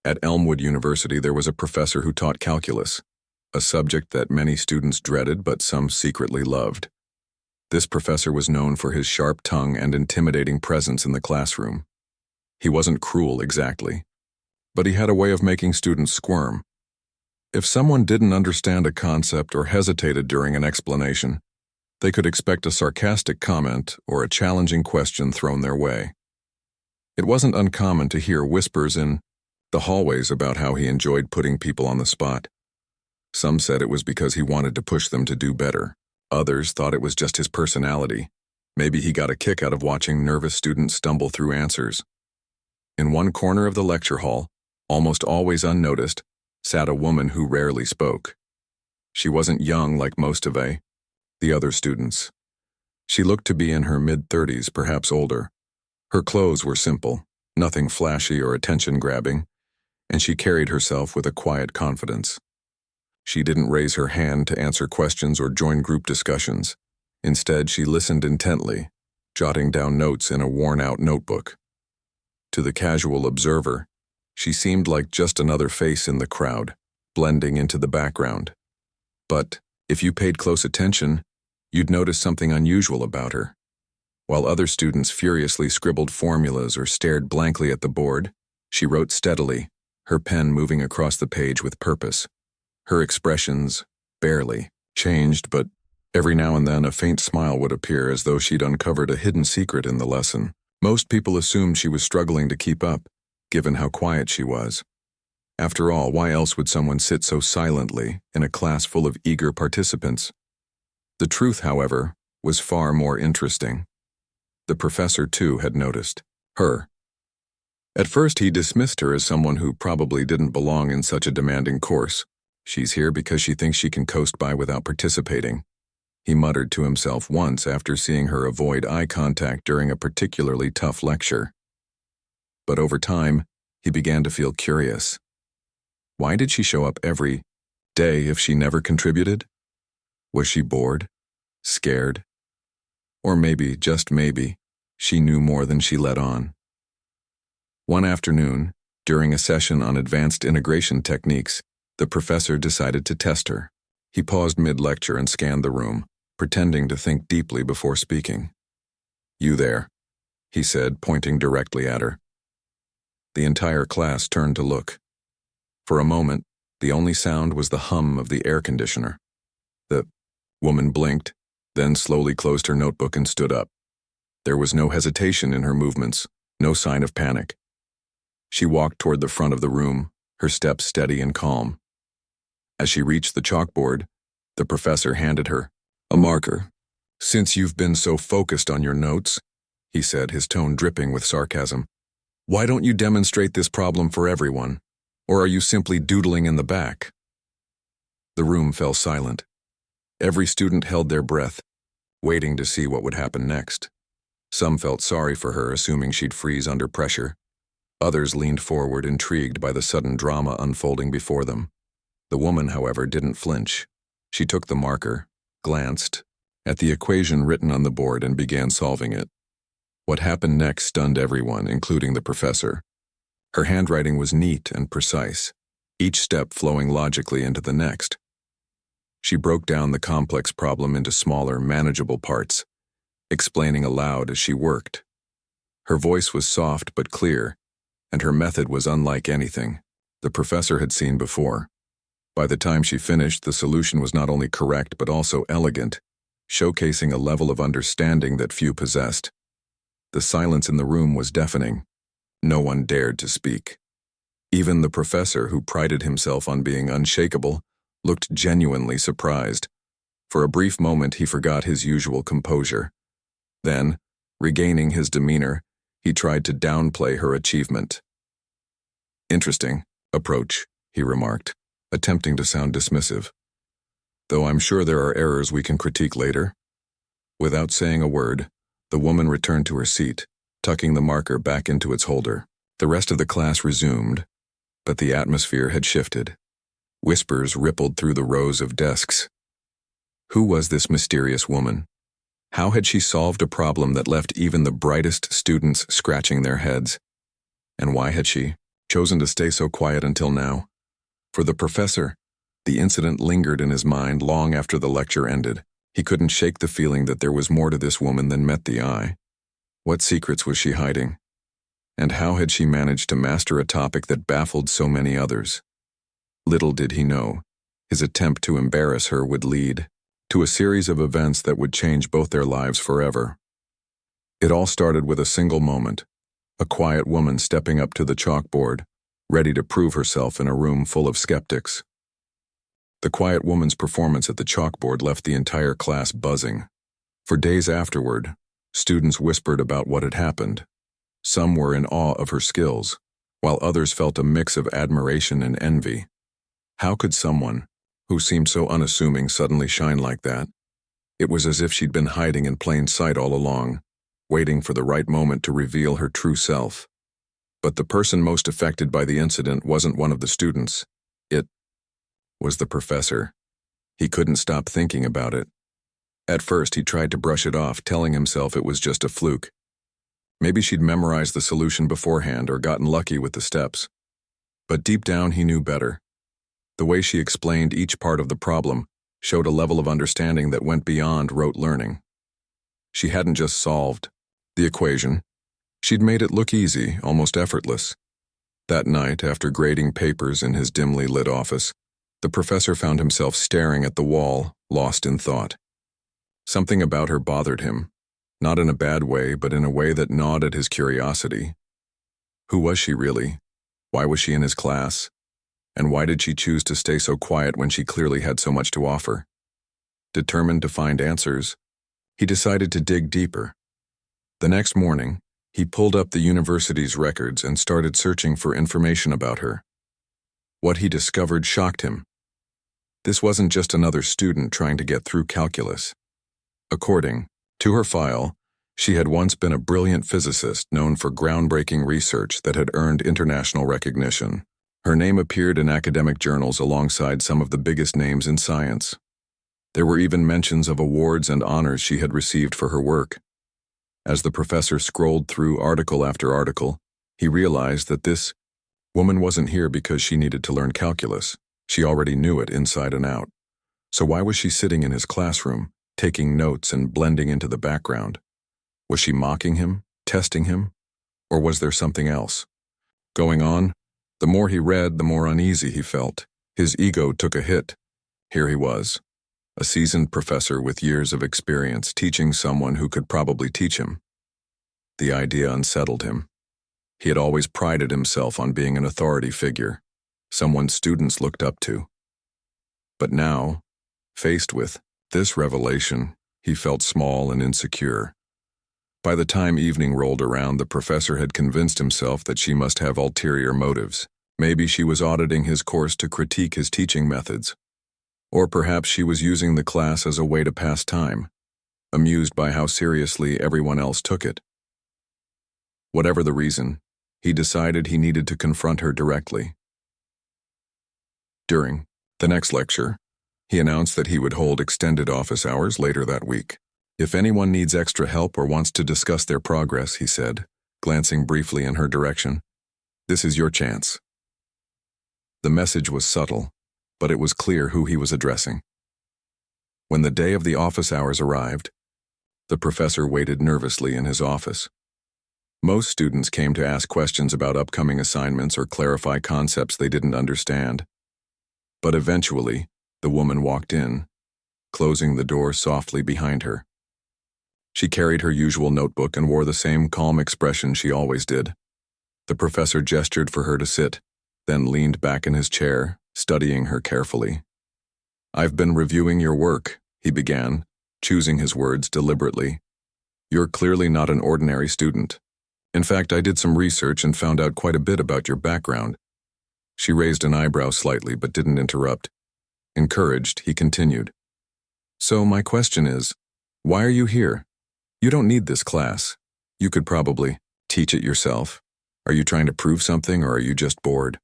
At Elmwood University, there was a professor who taught calculus, a subject that many students dreaded but some secretly loved. This professor was known for his sharp tongue and intimidating presence in the classroom. He wasn't cruel exactly, but he had a way of making students squirm. If someone didn't understand a concept or hesitated during an explanation, they could expect a sarcastic comment or a challenging question thrown their way. It wasn't uncommon to hear whispers in the hallways about how he enjoyed putting people on the spot. Some said it was because he wanted to push them to do better. Others thought it was just his personality. Maybe he got a kick out of watching nervous students stumble through answers. In one corner of the lecture hall, almost always unnoticed, sat a woman who rarely spoke. She wasn't young like most of the other students. She looked to be in her mid-30s, perhaps older. Her clothes were simple, nothing flashy or attention-grabbing, and she carried herself with a quiet confidence. She didn't raise her hand to answer questions or join group discussions. Instead, she listened intently, jotting down notes in a worn-out notebook. To the casual observer, she seemed like just another face in the crowd, blending into the background. But if you paid close attention, you'd notice something unusual about her. While other students furiously scribbled formulas or stared blankly at the board, she wrote steadily, her pen moving across the page with purpose. Her expressions barely changed, but every now and then a faint smile would appear as though she'd uncovered a hidden secret in the lesson. Most people assumed she was struggling to keep up, given how quiet she was. After all, why else would someone sit so silently in a class full of eager participants? The truth, however, was far more interesting. The professor, too, had noticed her. At first, he dismissed her as someone who probably didn't belong in such a demanding course. She's here because she thinks she can coast by without participating, he muttered to himself once after seeing her avoid eye contact during a particularly tough lecture. But over time, he began to feel curious. Why did she show up every day if she never contributed? Was she bored? Scared? Or maybe, just maybe, she knew more than she let on. One afternoon, during a session on advanced integration techniques, the professor decided to test her. He paused mid-lecture and scanned the room, pretending to think deeply before speaking. "You there," he said, pointing directly at her. The entire class turned to look. For a moment, the only sound was the hum of the air conditioner. The woman blinked, then slowly closed her notebook and stood up. There was no hesitation in her movements, no sign of panic. She walked toward the front of the room, her steps steady and calm. As she reached the chalkboard, the professor handed her a marker. "Since you've been so focused on your notes," he said, his tone dripping with sarcasm, "why don't you demonstrate this problem for everyone? Or are you simply doodling in the back?" The room fell silent. Every student held their breath, waiting to see what would happen next. Some felt sorry for her, assuming she'd freeze under pressure. Others leaned forward, intrigued by the sudden drama unfolding before them. The woman, however, didn't flinch. She took the marker, glanced at the equation written on the board, and began solving it. What happened next stunned everyone, including the professor. Her handwriting was neat and precise, each step flowing logically into the next. She broke down the complex problem into smaller, manageable parts, explaining aloud as she worked. Her voice was soft but clear, and her method was unlike anything the professor had seen before. By the time she finished, the solution was not only correct but also elegant, showcasing a level of understanding that few possessed. The silence in the room was deafening. No one dared to speak. Even the professor, who prided himself on being unshakable, looked genuinely surprised. For a brief moment, he forgot his usual composure. Then, regaining his demeanor, he tried to downplay her achievement. "Interesting approach," he remarked, attempting to sound dismissive. "Though I'm sure there are errors we can critique later." Without saying a word, the woman returned to her seat, tucking the marker back into its holder. The rest of the class resumed, but the atmosphere had shifted. Whispers rippled through the rows of desks. Who was this mysterious woman? How had she solved a problem that left even the brightest students scratching their heads? And why had she chosen to stay so quiet until now? For the professor, the incident lingered in his mind long after the lecture ended. He couldn't shake the feeling that there was more to this woman than met the eye. What secrets was she hiding? And how had she managed to master a topic that baffled so many others? Little did he know, his attempt to embarrass her would lead to a series of events that would change both their lives forever. It all started with a single moment, a quiet woman stepping up to the chalkboard, ready to prove herself in a room full of skeptics. The quiet woman's performance at the chalkboard left the entire class buzzing. For days afterward, students whispered about what had happened. Some were in awe of her skills, while others felt a mix of admiration and envy. How could someone, who seemed so unassuming, suddenly shine like that? It was as if she'd been hiding in plain sight all along, waiting for the right moment to reveal her true self. But the person most affected by the incident wasn't one of the students. It was the professor. He couldn't stop thinking about it. At first, he tried to brush it off, telling himself it was just a fluke. Maybe she'd memorized the solution beforehand or gotten lucky with the steps. But deep down, he knew better. The way she explained each part of the problem showed a level of understanding that went beyond rote learning. She hadn't just solved the equation. She'd made it look easy, almost effortless. That night, after grading papers in his dimly lit office, the professor found himself staring at the wall, lost in thought. Something about her bothered him, not in a bad way, but in a way that gnawed at his curiosity. Who was she really? Why was she in his class? And why did she choose to stay so quiet when she clearly had so much to offer? Determined to find answers, he decided to dig deeper. The next morning, he pulled up the university's records and started searching for information about her. What he discovered shocked him. This wasn't just another student trying to get through calculus. According to her file, she had once been a brilliant physicist known for groundbreaking research that had earned international recognition. Her name appeared in academic journals alongside some of the biggest names in science. There were even mentions of awards and honors she had received for her work. As the professor scrolled through article after article, he realized that this woman wasn't here because she needed to learn calculus. She already knew it inside and out. So why was she sitting in his classroom, taking notes and blending into the background? Was she mocking him, testing him, or was there something else going on? The more he read, the more uneasy he felt. His ego took a hit. Here he was, a seasoned professor with years of experience teaching someone who could probably teach him. The idea unsettled him. He had always prided himself on being an authority figure, someone students looked up to. But now, faced with this revelation, he felt small and insecure. By the time evening rolled around, the professor had convinced himself that she must have ulterior motives. Maybe she was auditing his course to critique his teaching methods. Or perhaps she was using the class as a way to pass time, amused by how seriously everyone else took it. Whatever the reason, he decided he needed to confront her directly. During the next lecture, he announced that he would hold extended office hours later that week. If anyone needs extra help or wants to discuss their progress, he said, glancing briefly in her direction, this is your chance. The message was subtle, but it was clear who he was addressing. When the day of the office hours arrived, the professor waited nervously in his office. Most students came to ask questions about upcoming assignments or clarify concepts they didn't understand. But eventually, the woman walked in, closing the door softly behind her. She carried her usual notebook and wore the same calm expression she always did. The professor gestured for her to sit, then leaned back in his chair, studying her carefully. I've been reviewing your work, he began, choosing his words deliberately. You're clearly not an ordinary student. In fact, I did some research and found out quite a bit about your background. She raised an eyebrow slightly but didn't interrupt. Encouraged, he continued. So my question is, why are you here? You don't need this class. You could probably teach it yourself. Are you trying to prove something or are you just bored?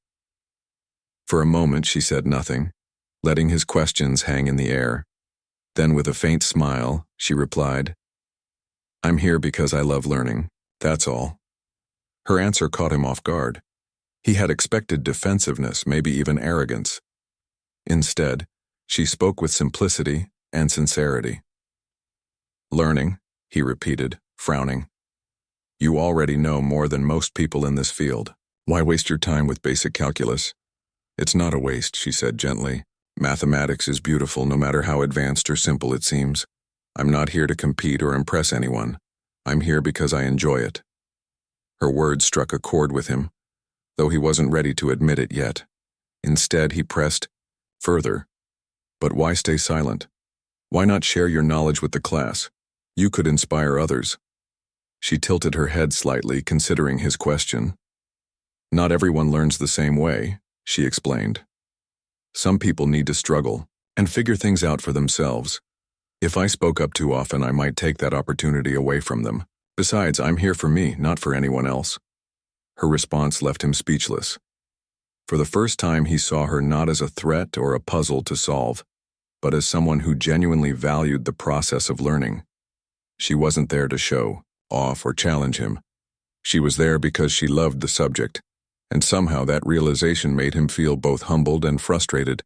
For a moment she said nothing, letting his questions hang in the air. Then with a faint smile, she replied, I'm here because I love learning, that's all. Her answer caught him off guard. He had expected defensiveness, maybe even arrogance. Instead, she spoke with simplicity and sincerity. "Learning," he repeated, frowning. "You already know more than most people in this field. Why waste your time with basic calculus?" "It's not a waste," she said gently. "Mathematics is beautiful no matter how advanced or simple it seems. I'm not here to compete or impress anyone. I'm here because I enjoy it." Her words struck a chord with him, though he wasn't ready to admit it yet. Instead, he pressed further. "But why stay silent? Why not share your knowledge with the class? You could inspire others." She tilted her head slightly, considering his question. "Not everyone learns the same way," she explained. "Some people need to struggle and figure things out for themselves. If I spoke up too often, I might take that opportunity away from them. Besides, I'm here for me, not for anyone else." Her response left him speechless. For the first time, he saw her not as a threat or a puzzle to solve, but as someone who genuinely valued the process of learning. She wasn't there to show off or challenge him. She was there because she loved the subject, and somehow that realization made him feel both humbled and frustrated.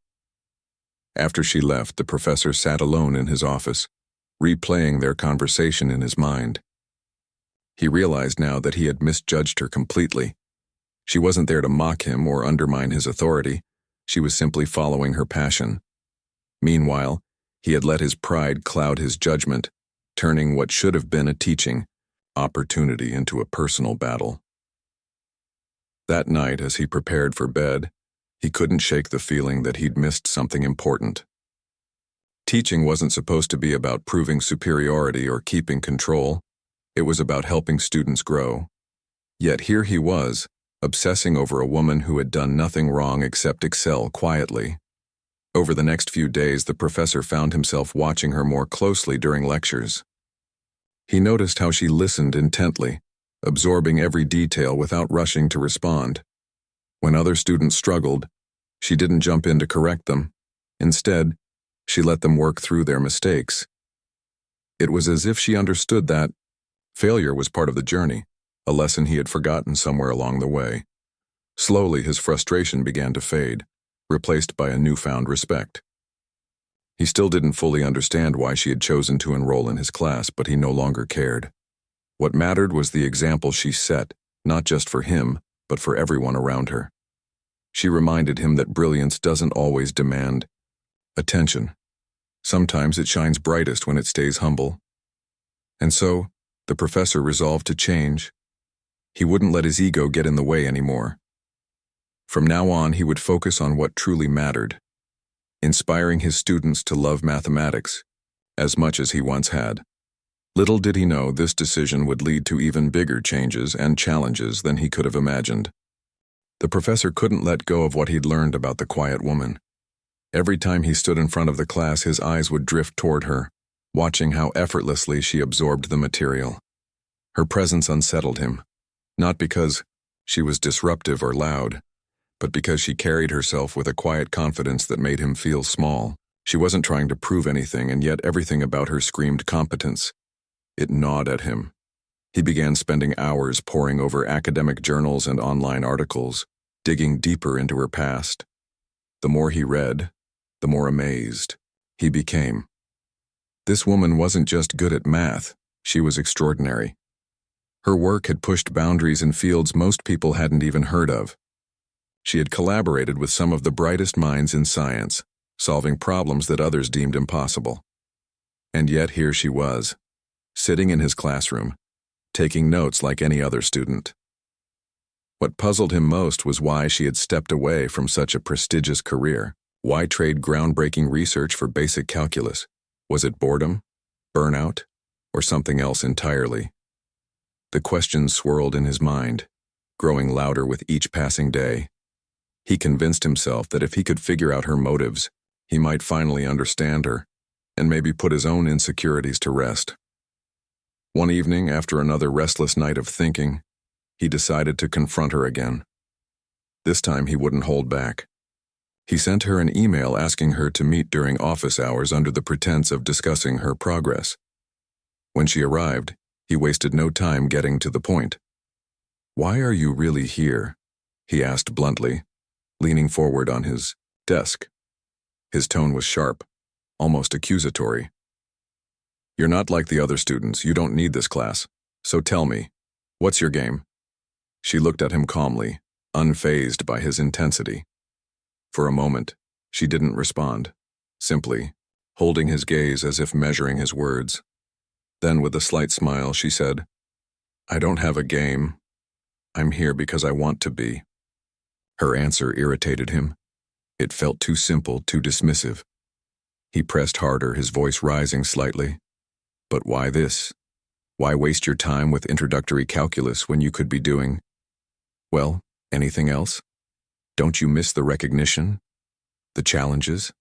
After she left, the professor sat alone in his office, replaying their conversation in his mind. He realized now that he had misjudged her completely. She wasn't there to mock him or undermine his authority. She was simply following her passion. Meanwhile, he had let his pride cloud his judgment, turning what should have been a teaching opportunity into a personal battle. That night, as he prepared for bed, he couldn't shake the feeling that he'd missed something important. Teaching wasn't supposed to be about proving superiority or keeping control. It was about helping students grow. Yet here he was, obsessing over a woman who had done nothing wrong except excel quietly. Over the next few days, the professor found himself watching her more closely during lectures. He noticed how she listened intently, absorbing every detail without rushing to respond. When other students struggled, she didn't jump in to correct them. Instead, she let them work through their mistakes. It was as if she understood that failure was part of the journey, a lesson he had forgotten somewhere along the way. Slowly, his frustration began to fade, replaced by a newfound respect. He still didn't fully understand why she had chosen to enroll in his class, but he no longer cared. What mattered was the example she set, not just for him, but for everyone around her. She reminded him that brilliance doesn't always demand attention. Sometimes it shines brightest when it stays humble. And so, the professor resolved to change. He wouldn't let his ego get in the way anymore. From now on, he would focus on what truly mattered, inspiring his students to love mathematics as much as he once had. Little did he know this decision would lead to even bigger changes and challenges than he could have imagined. The professor couldn't let go of what he'd learned about the quiet woman. Every time he stood in front of the class, his eyes would drift toward her, watching how effortlessly she absorbed the material. Her presence unsettled him, not because she was disruptive or loud, but because she carried herself with a quiet confidence that made him feel small. She wasn't trying to prove anything, and yet everything about her screamed competence. It gnawed at him. He began spending hours poring over academic journals and online articles, digging deeper into her past. The more he read, the more amazed he became. This woman wasn't just good at math, she was extraordinary. Her work had pushed boundaries in fields most people hadn't even heard of. She had collaborated with some of the brightest minds in science, solving problems that others deemed impossible. And yet here she was, sitting in his classroom, taking notes like any other student. What puzzled him most was why she had stepped away from such a prestigious career. Why trade groundbreaking research for basic calculus? Was it boredom, burnout, or something else entirely? The questions swirled in his mind, growing louder with each passing day. He convinced himself that if he could figure out her motives, he might finally understand her, and maybe put his own insecurities to rest. One evening, after another restless night of thinking, he decided to confront her again. This time he wouldn't hold back. He sent her an email asking her to meet during office hours under the pretense of discussing her progress. When she arrived, he wasted no time getting to the point. "Why are you really here?" he asked bluntly, leaning forward on his desk. His tone was sharp, almost accusatory. You're not like the other students. You don't need this class. So tell me, what's your game? She looked at him calmly, unfazed by his intensity. For a moment, she didn't respond, simply holding his gaze as if measuring his words. Then, with a slight smile, she said, I don't have a game. I'm here because I want to be. Her answer irritated him. It felt too simple, too dismissive. He pressed harder, his voice rising slightly. But why this? Why waste your time with introductory calculus when you could be doing, well, anything else? Don't you miss the recognition? The challenges?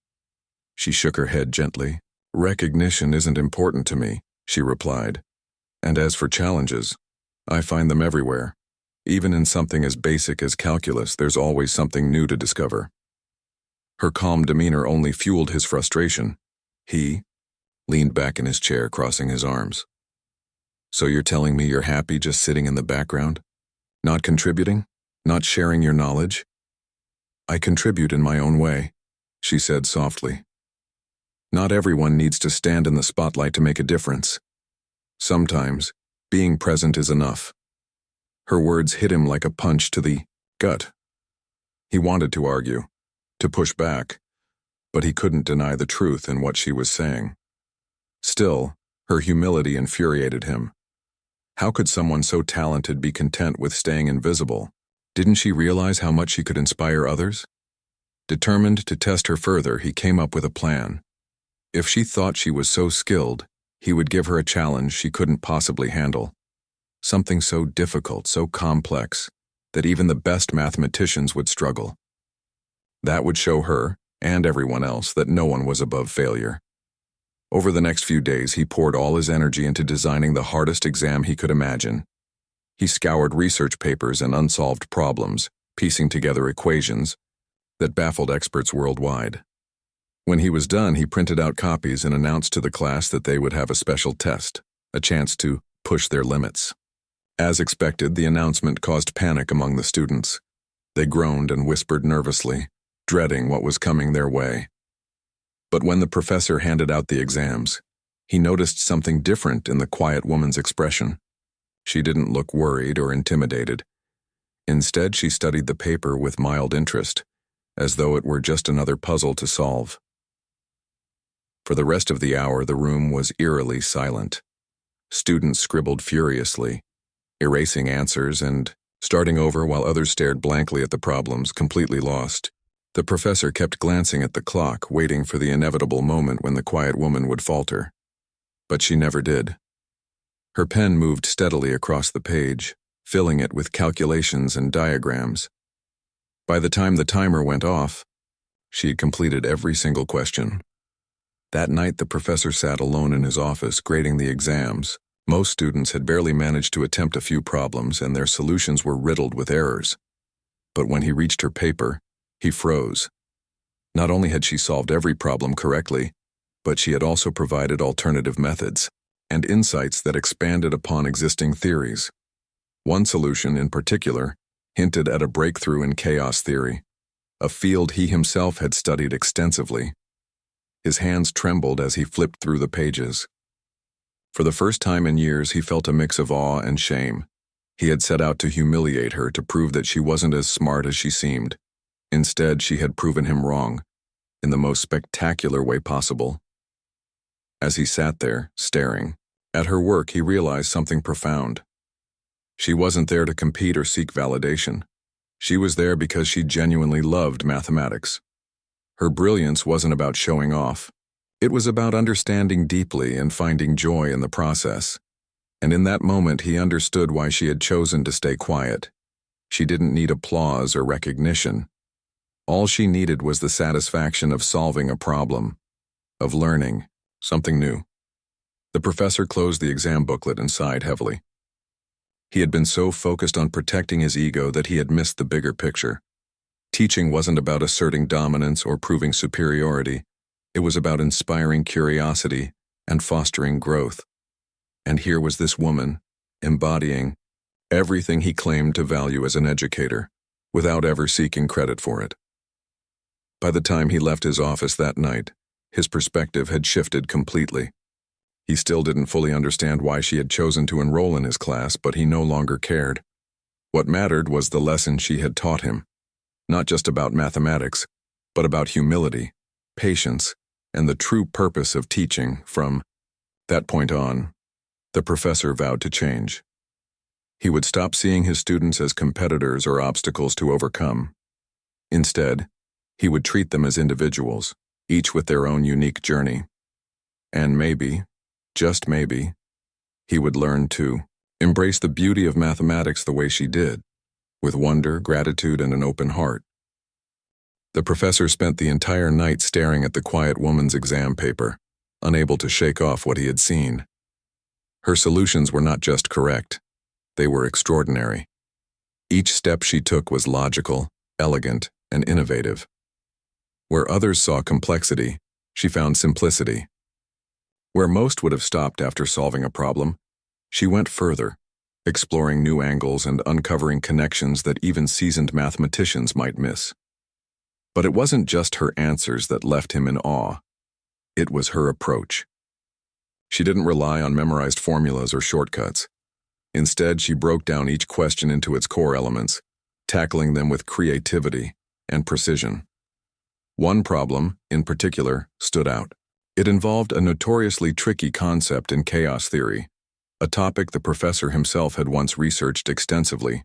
She shook her head gently. Recognition isn't important to me, she replied. And as for challenges, I find them everywhere. Even in something as basic as calculus, there's always something new to discover. Her calm demeanor only fueled his frustration. He leaned back in his chair, crossing his arms. So you're telling me you're happy just sitting in the background? Not contributing? Not sharing your knowledge? I contribute in my own way, she said softly. Not everyone needs to stand in the spotlight to make a difference. Sometimes, being present is enough. Her words hit him like a punch to the gut. He wanted to argue, to push back, but he couldn't deny the truth in what she was saying. Still, her humility infuriated him. How could someone so talented be content with staying invisible? Didn't she realize how much she could inspire others? Determined to test her further, he came up with a plan. If she thought she was so skilled, he would give her a challenge she couldn't possibly handle. Something so difficult, so complex, that even the best mathematicians would struggle. That would show her, and everyone else, that no one was above failure. Over the next few days, he poured all his energy into designing the hardest exam he could imagine. He scoured research papers and unsolved problems, piecing together equations that baffled experts worldwide. When he was done, he printed out copies and announced to the class that they would have a special test, a chance to push their limits. As expected, the announcement caused panic among the students. They groaned and whispered nervously, dreading what was coming their way. But when the professor handed out the exams, he noticed something different in the quiet woman's expression. She didn't look worried or intimidated. Instead, she studied the paper with mild interest, as though it were just another puzzle to solve. For the rest of the hour, the room was eerily silent. Students scribbled furiously, erasing answers and starting over while others stared blankly at the problems, completely lost. The professor kept glancing at the clock, waiting for the inevitable moment when the quiet woman would falter. But she never did. Her pen moved steadily across the page, filling it with calculations and diagrams. By the time the timer went off, she had completed every single question. That night, the professor sat alone in his office, grading the exams. Most students had barely managed to attempt a few problems, and their solutions were riddled with errors. But when he reached her paper, he froze. Not only had she solved every problem correctly, but she had also provided alternative methods and insights that expanded upon existing theories. One solution, in particular, hinted at a breakthrough in chaos theory, a field he himself had studied extensively. His hands trembled as he flipped through the pages. For the first time in years, he felt a mix of awe and shame. He had set out to humiliate her, to prove that she wasn't as smart as she seemed. Instead, she had proven him wrong, in the most spectacular way possible. As he sat there, staring at her work, he realized something profound. She wasn't there to compete or seek validation. She was there because she genuinely loved mathematics. Her brilliance wasn't about showing off. It was about understanding deeply and finding joy in the process. And in that moment, he understood why she had chosen to stay quiet. She didn't need applause or recognition. All she needed was the satisfaction of solving a problem, of learning something new. The professor closed the exam booklet and sighed heavily. He had been so focused on protecting his ego that he had missed the bigger picture. Teaching wasn't about asserting dominance or proving superiority. It was about inspiring curiosity and fostering growth. And here was this woman, embodying everything he claimed to value as an educator. without ever seeking credit for it. By the time he left his office that night, his perspective had shifted completely. He still didn't fully understand why she had chosen to enroll in his class, but he no longer cared. What mattered was the lesson she had taught him, not just about mathematics, but about humility, patience, and the true purpose of teaching. From that point on, the professor vowed to change. He would stop seeing his students as competitors or obstacles to overcome. Instead, he would treat them as individuals, each with their own unique journey. And maybe, just maybe, he would learn to embrace the beauty of mathematics the way she did, with wonder, gratitude, and an open heart. The professor spent the entire night staring at the quiet woman's exam paper, unable to shake off what he had seen. Her solutions were not just correct, they were extraordinary. Each step she took was logical, elegant, and innovative. Where others saw complexity, she found simplicity. Where most would have stopped after solving a problem, she went further, exploring new angles and uncovering connections that even seasoned mathematicians might miss. But it wasn't just her answers that left him in awe. It was her approach. She didn't rely on memorized formulas or shortcuts. Instead, she broke down each question into its core elements, tackling them with creativity and precision. One problem, in particular, stood out. It involved a notoriously tricky concept in chaos theory, a topic the professor himself had once researched extensively.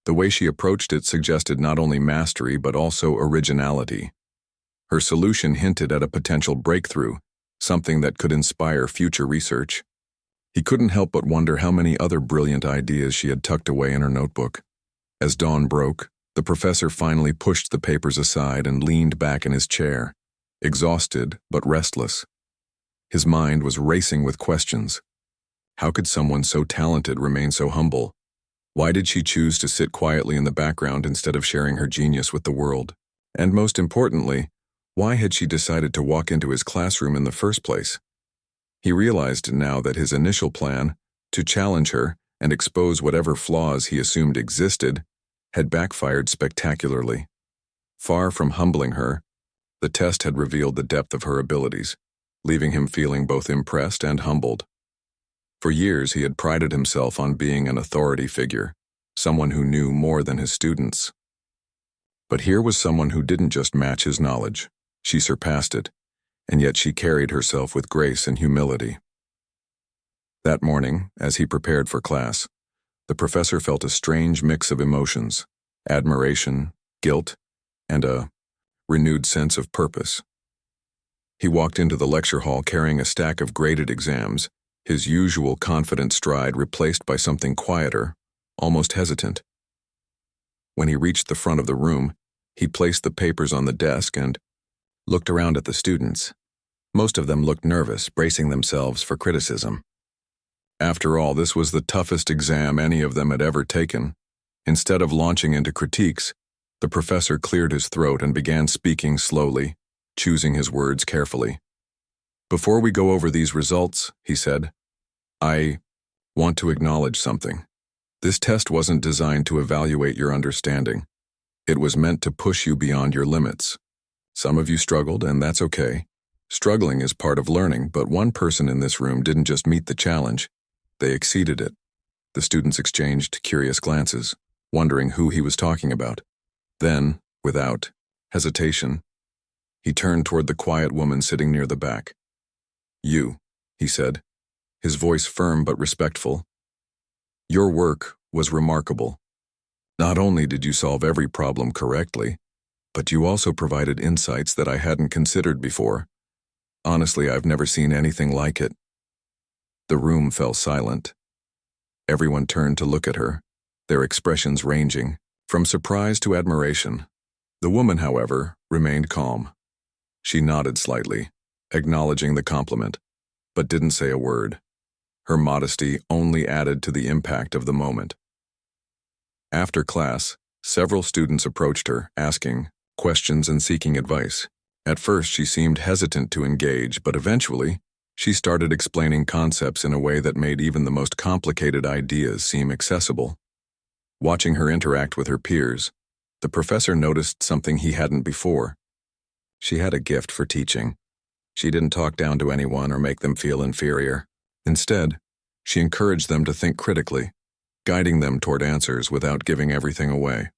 The way she approached it suggested not only mastery but also originality. Her solution hinted at a potential breakthrough, something that could inspire future research. He couldn't help but wonder how many other brilliant ideas she had tucked away in her notebook. As dawn broke, the professor finally pushed the papers aside and leaned back in his chair, exhausted but restless. His mind was racing with questions. How could someone so talented remain so humble? Why did she choose to sit quietly in the background instead of sharing her genius with the world? And most importantly, why had she decided to walk into his classroom in the first place? He realized now that his initial plan, to challenge her and expose whatever flaws he assumed existed, had backfired spectacularly. Far from humbling her, the test had revealed the depth of her abilities, leaving him feeling both impressed and humbled. For years, he had prided himself on being an authority figure, someone who knew more than his students. But here was someone who didn't just match his knowledge, she surpassed it, and yet she carried herself with grace and humility. That morning, as he prepared for class, the professor felt a strange mix of emotions, admiration, guilt, and a renewed sense of purpose. He walked into the lecture hall carrying a stack of graded exams, his usual confident stride replaced by something quieter, almost hesitant. When he reached the front of the room, he placed the papers on the desk and looked around at the students. Most of them looked nervous, bracing themselves for criticism. After all, this was the toughest exam any of them had ever taken. Instead of launching into critiques, the professor cleared his throat and began speaking slowly, choosing his words carefully. "Before we go over these results," he said, "I want to acknowledge something. This test wasn't designed to evaluate your understanding. It was meant to push you beyond your limits. Some of you struggled, and that's okay. Struggling is part of learning, but one person in this room didn't just meet the challenge, they exceeded it." The students exchanged curious glances, wondering who he was talking about. Then, without hesitation, he turned toward the quiet woman sitting near the back. "You," he said, his voice firm but respectful. "Your work was remarkable. Not only did you solve every problem correctly, but you also provided insights that I hadn't considered before. Honestly, I've never seen anything like it." The room fell silent. Everyone turned to look at her, their expressions ranging from surprise to admiration. The woman, however, remained calm. She nodded slightly, acknowledging the compliment, but didn't say a word. Her modesty only added to the impact of the moment. After class, several students approached her, asking questions and seeking advice. At first, she seemed hesitant to engage, but eventually, she started explaining concepts in a way that made even the most complicated ideas seem accessible. Watching her interact with her peers, The professor noticed something he hadn't before. She had a gift for teaching. She didn't talk down to anyone or make them feel inferior. Instead, she encouraged them to think critically, guiding them toward answers without giving everything away.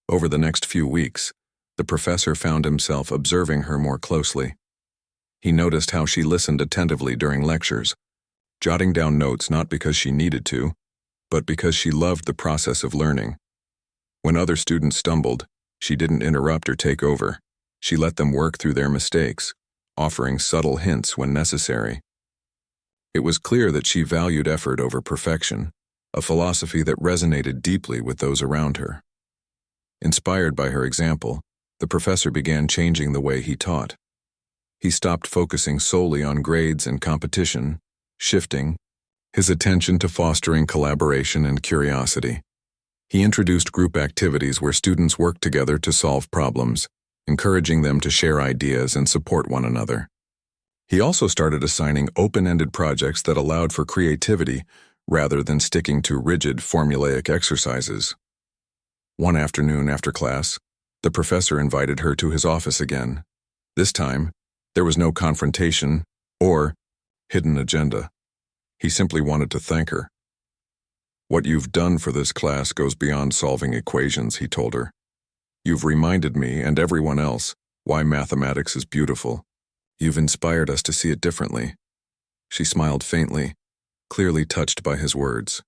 Over the next few weeks, the professor found himself observing her more closely. He noticed how she listened attentively during lectures, jotting down notes not because she needed to, but because she loved the process of learning. When other students stumbled, she didn't interrupt or take over. She let them work through their mistakes, offering subtle hints when necessary. It was clear that she valued effort over perfection, a philosophy that resonated deeply with those around her. Inspired by her example, the professor began changing the way he taught. He stopped focusing solely on grades and competition, shifting his attention to fostering collaboration and curiosity. He introduced group activities where students worked together to solve problems, encouraging them to share ideas and support one another. He also started assigning open-ended projects that allowed for creativity rather than sticking to rigid, formulaic exercises. One afternoon after class, the professor invited her to his office again. This time, there was no confrontation or hidden agenda. He simply wanted to thank her. "What you've done for this class goes beyond solving equations," he told her. "You've reminded me and everyone else why mathematics is beautiful. You've inspired us to see it differently." She smiled faintly, clearly touched by his words.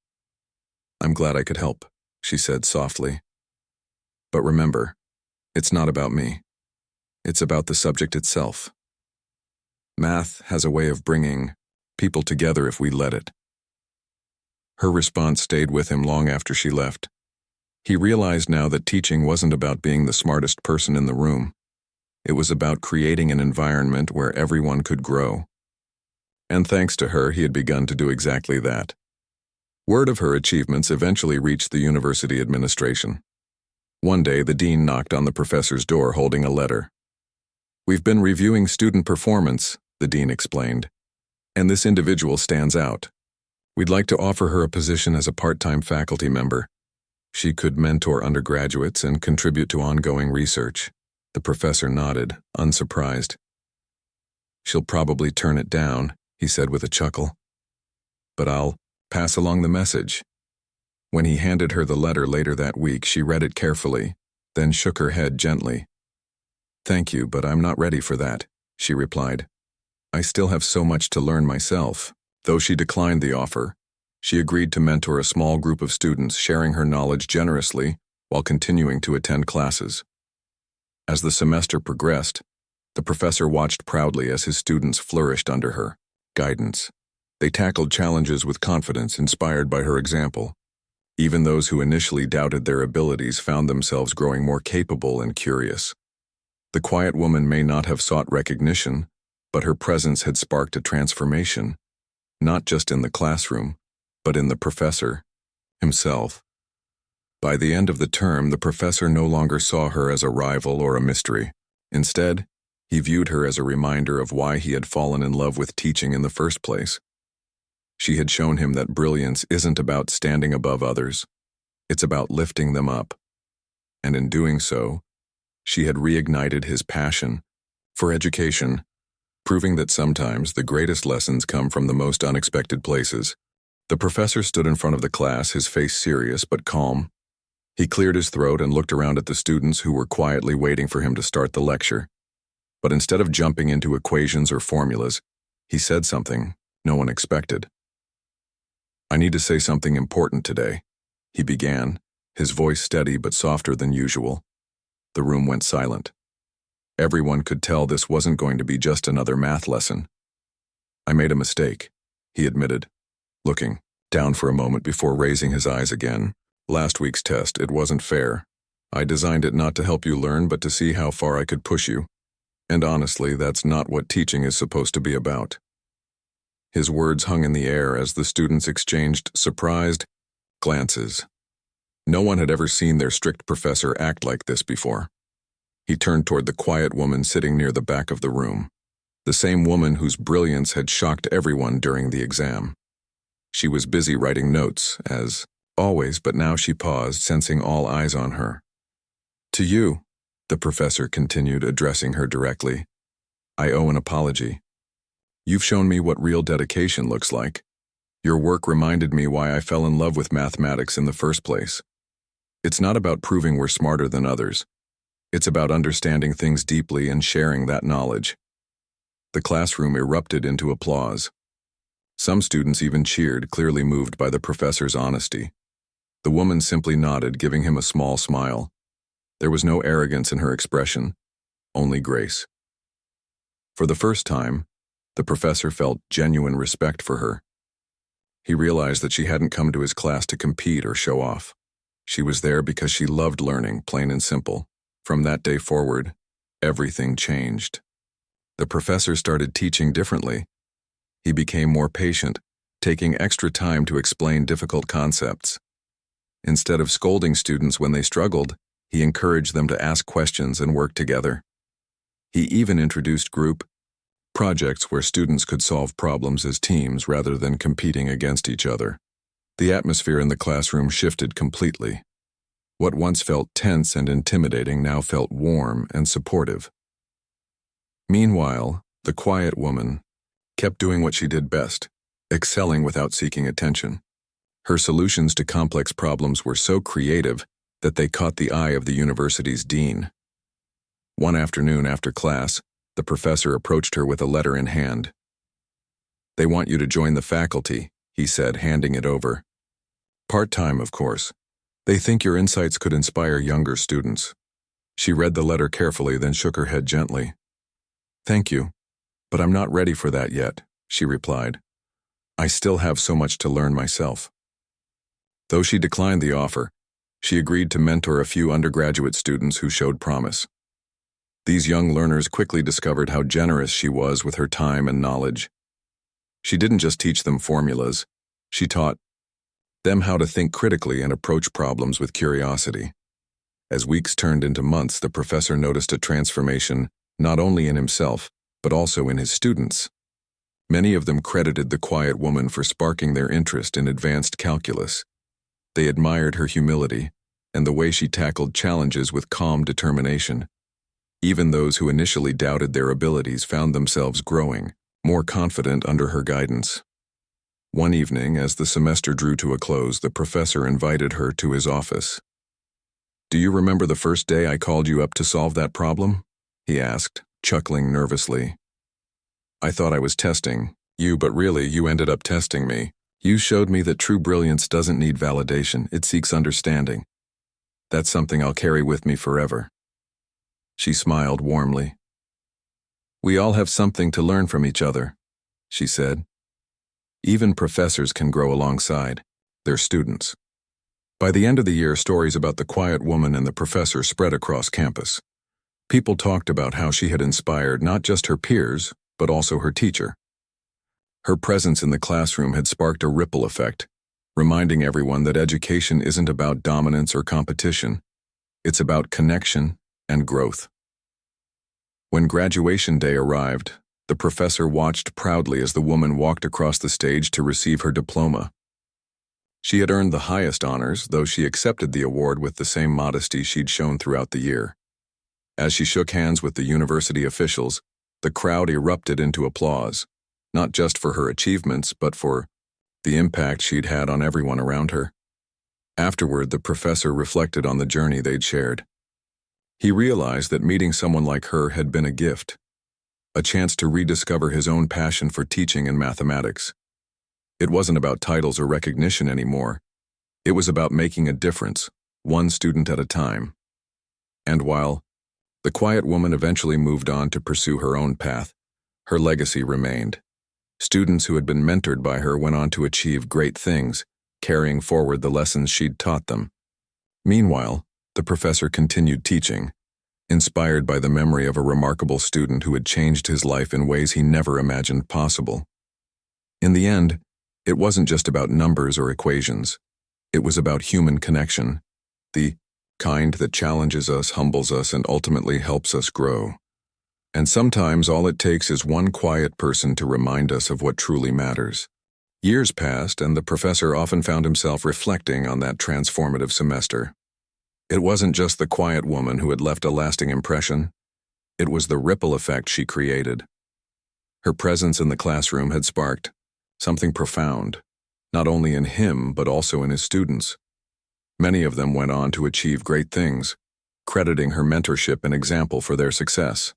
"I'm glad I could help," she said softly. "But remember, it's not about me. It's about the subject itself. Math has a way of bringing people together if we let it." Her response stayed with him long after she left. He realized now that teaching wasn't about being the smartest person in the room. It was about creating an environment where everyone could grow. And thanks to her, he had begun to do exactly that. Word of her achievements eventually reached the university administration. One day, the dean knocked on the professor's door holding a letter. "We've been reviewing student performance," the dean explained, "and this individual stands out. We'd like to offer her a position as a part-time faculty member. She could mentor undergraduates and contribute to ongoing research." The professor nodded, unsurprised. "She'll probably turn it down," he said with a chuckle. "But I'll pass along the message." When he handed her the letter later that week, she read it carefully, then shook her head gently. "Thank you, but I'm not ready for that," she replied. "I still have so much to learn myself." Though she declined the offer, she agreed to mentor a small group of students, sharing her knowledge generously while continuing to attend classes. As the semester progressed, the professor watched proudly as his students flourished under her guidance. They tackled challenges with confidence, inspired by her example. Even those who initially doubted their abilities found themselves growing more capable and curious. The quiet woman may not have sought recognition, but her presence had sparked a transformation, not just in the classroom, but in the professor himself. By the end of the term, the professor no longer saw her as a rival or a mystery. Instead, he viewed her as a reminder of why he had fallen in love with teaching in the first place. She had shown him that brilliance isn't about standing above others. It's about lifting them up. And in doing so, she had reignited his passion for education, proving that sometimes the greatest lessons come from the most unexpected places. The professor stood in front of the class, his face serious but calm. He cleared his throat and looked around at the students who were quietly waiting for him to start the lecture. But instead of jumping into equations or formulas, he said something no one expected. "I need to say something important today," he began, his voice steady but softer than usual. The room went silent. Everyone could tell this wasn't going to be just another math lesson. "I made a mistake," he admitted, looking down for a moment before raising his eyes again. "Last week's test, it wasn't fair. I designed it not to help you learn, but to see how far I could push you. And honestly, that's not what teaching is supposed to be about." His words hung in the air as the students exchanged surprised glances. No one had ever seen their strict professor act like this before. He turned toward the quiet woman sitting near the back of the room, the same woman whose brilliance had shocked everyone during the exam. She was busy writing notes, as always, but now she paused, sensing all eyes on her. To you, the professor continued, addressing her directly, I owe an apology. You've shown me what real dedication looks like. Your work reminded me why I fell in love with mathematics in the first place. It's not about proving we're smarter than others. It's about understanding things deeply and sharing that knowledge. The classroom erupted into applause. Some students even cheered, clearly moved by the professor's honesty. The woman simply nodded, giving him a small smile. There was no arrogance in her expression, only grace. For the first time, the professor felt genuine respect for her. He realized that she hadn't come to his class to compete or show off. She was there because she loved learning, plain and simple. From that day forward, everything changed. The professor started teaching differently. He became more patient, taking extra time to explain difficult concepts. Instead of scolding students when they struggled, he encouraged them to ask questions and work together. He even introduced group projects where students could solve problems as teams rather than competing against each other. The atmosphere in the classroom shifted completely. What once felt tense and intimidating now felt warm and supportive. Meanwhile, the quiet woman kept doing what she did best, excelling without seeking attention. Her solutions to complex problems were so creative that they caught the eye of the university's dean. One afternoon after class, the professor approached her with a letter in hand. They want you to join the faculty, he said, handing it over. Part-time, of course. They think your insights could inspire younger students. She read the letter carefully, then shook her head gently. Thank you, but I'm not ready for that yet, she replied. I still have so much to learn myself. Though she declined the offer, she agreed to mentor a few undergraduate students who showed promise. These young learners quickly discovered how generous she was with her time and knowledge. She didn't just teach them formulas, she taught them how to think critically and approach problems with curiosity. As weeks turned into months, the professor noticed a transformation not only in himself, but also in his students. Many of them credited the quiet woman for sparking their interest in advanced calculus. They admired her humility and the way she tackled challenges with calm determination. Even those who initially doubted their abilities found themselves growing, more confident under her guidance. One evening, as the semester drew to a close, the professor invited her to his office. Do you remember the first day I called you up to solve that problem? He asked, chuckling nervously. I thought I was testing you, but really you ended up testing me. You showed me that true brilliance doesn't need validation, it seeks understanding. That's something I'll carry with me forever. She smiled warmly. We all have something to learn from each other, she said. Even professors can grow alongside their students. By the end of the year, stories about the quiet woman and the professor spread across campus. People talked about how she had inspired not just her peers, but also her teacher. Her presence in the classroom had sparked a ripple effect, reminding everyone that education isn't about dominance or competition. It's about connection and growth. When graduation day arrived, the professor watched proudly as the woman walked across the stage to receive her diploma. She had earned the highest honors, though she accepted the award with the same modesty she'd shown throughout the year. As she shook hands with the university officials, the crowd erupted into applause, not just for her achievements, but for the impact she'd had on everyone around her. Afterward, the professor reflected on the journey they'd shared. He realized that meeting someone like her had been a gift, a chance to rediscover his own passion for teaching and mathematics. It wasn't about titles or recognition anymore. It was about making a difference, one student at a time. And while the quiet woman eventually moved on to pursue her own path, her legacy remained. Students who had been mentored by her went on to achieve great things, carrying forward the lessons she'd taught them. Meanwhile, the professor continued teaching, inspired by the memory of a remarkable student who had changed his life in ways he never imagined possible. In the end, it wasn't just about numbers or equations. It was about human connection, the kind that challenges us, humbles us, and ultimately helps us grow. And sometimes all it takes is one quiet person to remind us of what truly matters. Years passed, and the professor often found himself reflecting on that transformative semester. It wasn't just the quiet woman who had left a lasting impression. It was the ripple effect she created. Her presence in the classroom had sparked something profound, not only in him but also in his students. Many of them went on to achieve great things, crediting her mentorship and example for their success.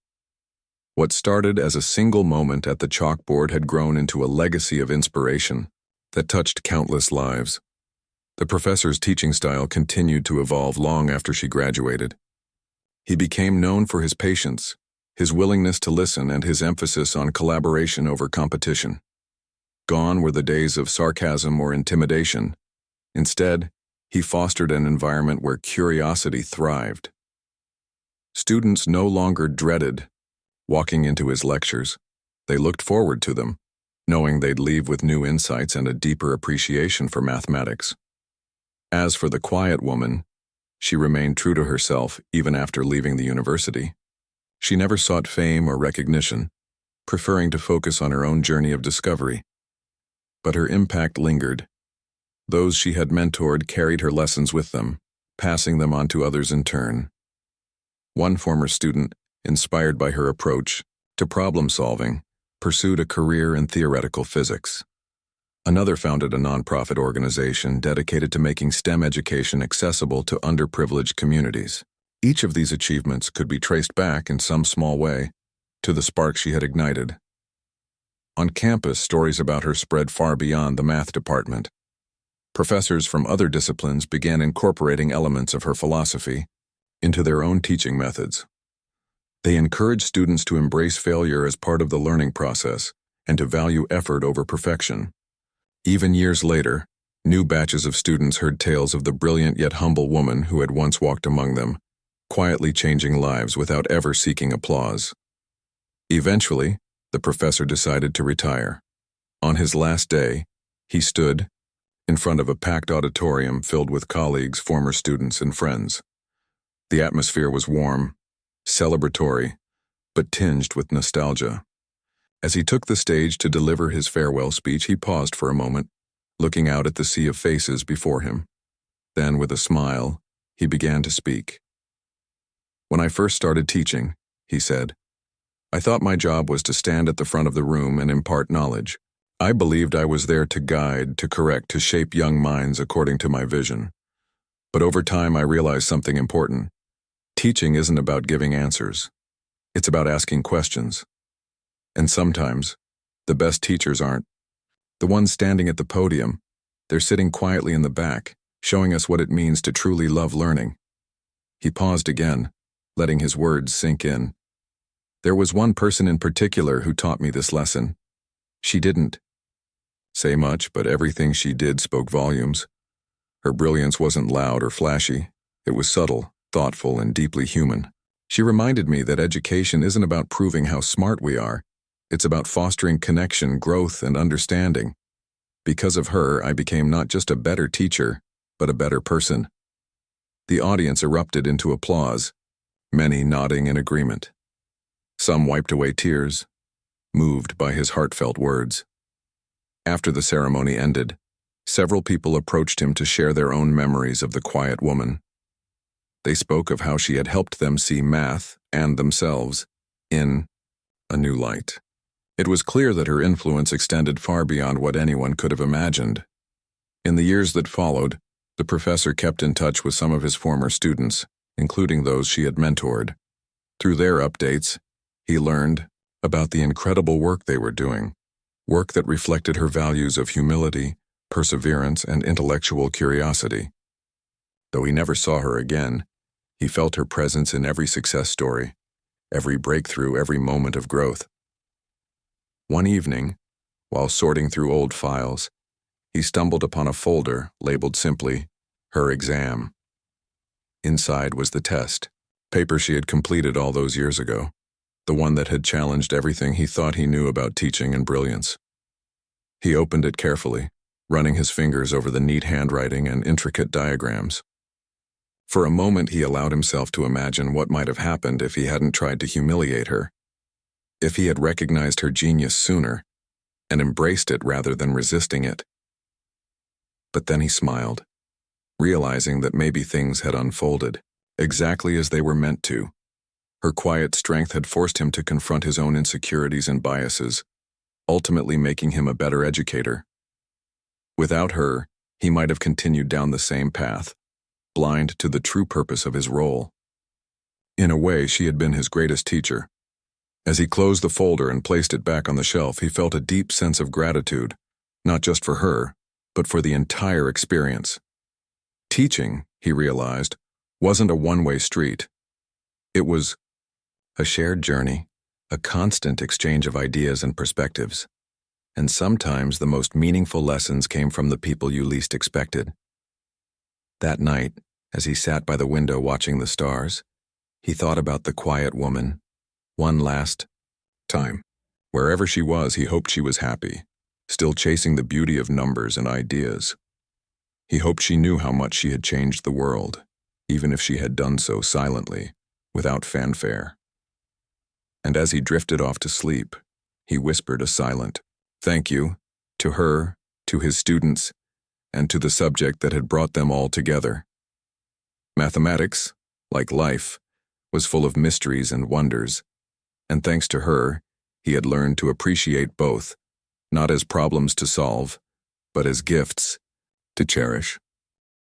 What started as a single moment at the chalkboard had grown into a legacy of inspiration that touched countless lives. The professor's teaching style continued to evolve long after she graduated. He became known for his patience, his willingness to listen, and his emphasis on collaboration over competition. Gone were the days of sarcasm or intimidation. Instead, he fostered an environment where curiosity thrived. Students no longer dreaded walking into his lectures. They looked forward to them, knowing they'd leave with new insights and a deeper appreciation for mathematics. As for the quiet woman, she remained true to herself even after leaving the university. She never sought fame or recognition, preferring to focus on her own journey of discovery. But her impact lingered. Those she had mentored carried her lessons with them, passing them on to others in turn. One former student, inspired by her approach to problem-solving, pursued a career in theoretical physics. Another founded a nonprofit organization dedicated to making STEM education accessible to underprivileged communities. Each of these achievements could be traced back in some small way to the spark she had ignited. On campus, stories about her spread far beyond the math department. Professors from other disciplines began incorporating elements of her philosophy into their own teaching methods. They encouraged students to embrace failure as part of the learning process and to value effort over perfection. Even years later, new batches of students heard tales of the brilliant yet humble woman who had once walked among them, quietly changing lives without ever seeking applause. Eventually, the professor decided to retire. On his last day, he stood in front of a packed auditorium filled with colleagues, former students, and friends. The atmosphere was warm, celebratory, but tinged with nostalgia. As he took the stage to deliver his farewell speech, he paused for a moment, looking out at the sea of faces before him. Then, with a smile, he began to speak. "When I first started teaching," he said, "I thought my job was to stand at the front of the room and impart knowledge. I believed I was there to guide, to correct, to shape young minds according to my vision. But over time, I realized something important. Teaching isn't about giving answers. It's about asking questions. And sometimes, the best teachers aren't the ones standing at the podium. They're sitting quietly in the back, showing us what it means to truly love learning." He paused again, letting his words sink in. "There was one person in particular who taught me this lesson. She didn't say much, but everything she did spoke volumes. Her brilliance wasn't loud or flashy. It was subtle, thoughtful, and deeply human. She reminded me that education isn't about proving how smart we are. It's about fostering connection, growth, and understanding. Because of her, I became not just a better teacher, but a better person." The audience erupted into applause, many nodding in agreement. Some wiped away tears, moved by his heartfelt words. After the ceremony ended, several people approached him to share their own memories of the quiet woman. They spoke of how she had helped them see math and themselves in a new light. It was clear that her influence extended far beyond what anyone could have imagined. In the years that followed, the professor kept in touch with some of his former students, including those she had mentored. Through their updates, he learned about the incredible work they were doing, work that reflected her values of humility, perseverance, and intellectual curiosity. Though he never saw her again, he felt her presence in every success story, every breakthrough, every moment of growth. One evening, while sorting through old files, he stumbled upon a folder labeled simply, "Her Exam." Inside was the test, paper she had completed all those years ago, the one that had challenged everything he thought he knew about teaching and brilliance. He opened it carefully, running his fingers over the neat handwriting and intricate diagrams. For a moment, he allowed himself to imagine what might have happened if he hadn't tried to humiliate her, if he had recognized her genius sooner and embraced it rather than resisting it. But then he smiled, realizing that maybe things had unfolded exactly as they were meant to. Her quiet strength had forced him to confront his own insecurities and biases, ultimately making him a better educator. Without her, he might have continued down the same path, blind to the true purpose of his role. In a way, she had been his greatest teacher. As he closed the folder and placed it back on the shelf, he felt a deep sense of gratitude, not just for her, but for the entire experience. Teaching, he realized, wasn't a one-way street. It was a shared journey, a constant exchange of ideas and perspectives. And sometimes the most meaningful lessons came from the people you least expected. That night, as he sat by the window watching the stars, he thought about the quiet woman, one last time. Wherever she was, he hoped she was happy, still chasing the beauty of numbers and ideas. He hoped she knew how much she had changed the world, even if she had done so silently, without fanfare. And as he drifted off to sleep, he whispered a silent thank you to her, to his students, and to the subject that had brought them all together. Mathematics, like life, was full of mysteries and wonders, and thanks to her, he had learned to appreciate both, not as problems to solve, but as gifts to cherish.